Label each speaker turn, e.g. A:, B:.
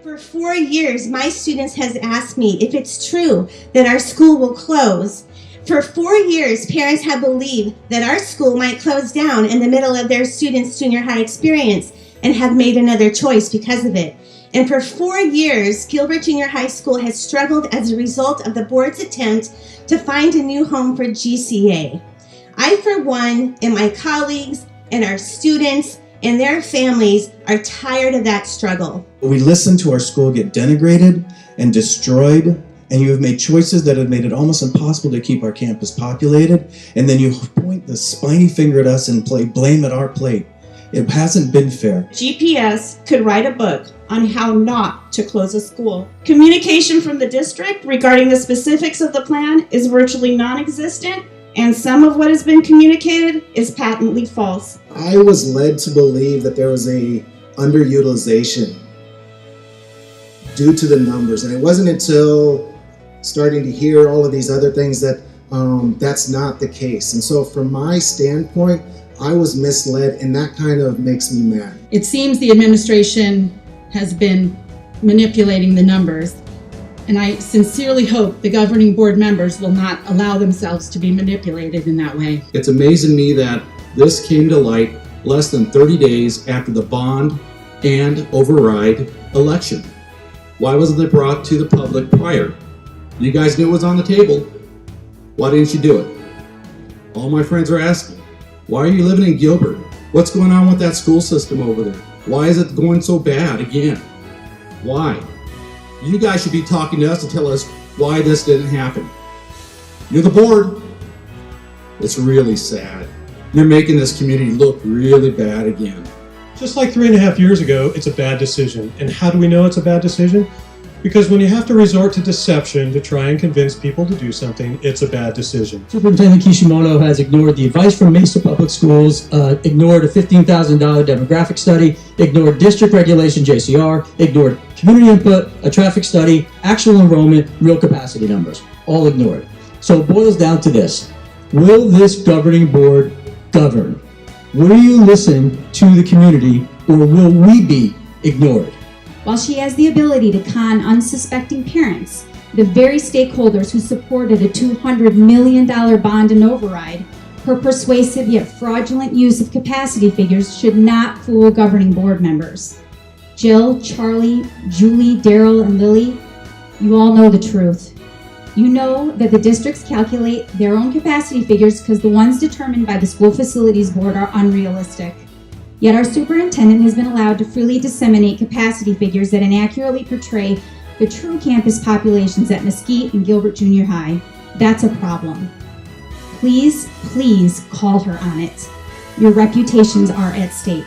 A: For 4 years, my students has asked me if it's true that our school will close. For 4 years, parents have believed that our school might close down in the middle of their students' junior high experience and have made another choice because of it. And for 4 years, Gilbert Junior High School has struggled as a result of the board's attempt to find a new home for GCA. I, for one, and my colleagues and our students and their families are tired of that struggle.
B: We listened to our school get denigrated and destroyed, and you have made choices that have made it almost impossible to keep our campus populated, and then you point the spiny finger at us and blame at our plate. It hasn't been fair.
C: GPS could write a book on how not to close a school. Communication from the district regarding the specifics of the plan is virtually non-existent, and some of what has been communicated is patently false.
D: I was led to believe that there was a underutilization due to the numbers, and it wasn't until starting to hear all of these other things that that's not the case. And so from my standpoint, I was misled, and that kind of makes me mad.
E: It seems the administration has been manipulating the numbers, and I sincerely hope the governing board members will not allow themselves to be manipulated in that way.
F: It's amazing to me that this came to light less than 30 days after the bond and override election. Why wasn't it brought to the public prior? You guys knew it was on the table. Why didn't you do it? All my friends are asking, why are you living in Gilbert? What's going on with that school system over there? Why is it going so bad again? Why? You guys should be talking to us to tell us why this didn't happen. You're the board. It's really sad. You're making this community look really bad again.
G: Just like 3.5 years ago, it's a bad decision. And how do we know it's a bad decision? Because when you have to resort to deception to try and convince people to do something, it's a bad decision.
H: Superintendent Kishimoto has ignored the advice from Mesa Public Schools, ignored a $15,000 demographic study, ignored district regulation JCR, ignored community input, a traffic study, actual enrollment, real capacity numbers, all ignored. So it boils down to this. Will this governing board govern? Will you listen to the community, or will we be ignored?
I: While she has the ability to con unsuspecting parents, the very stakeholders who supported a $200 million bond and override, her persuasive yet fraudulent use of capacity figures should not fool governing board members. Jill, Charlie, Julie, Daryl, and Lily, you all know the truth. You know that the districts calculate their own capacity figures because the ones determined by the School Facilities Board are unrealistic. Yet our superintendent has been allowed to freely disseminate capacity figures that inaccurately portray the true campus populations at Mesquite and Gilbert Junior High. That's a problem. Please, please call her on it. Your reputations are at stake.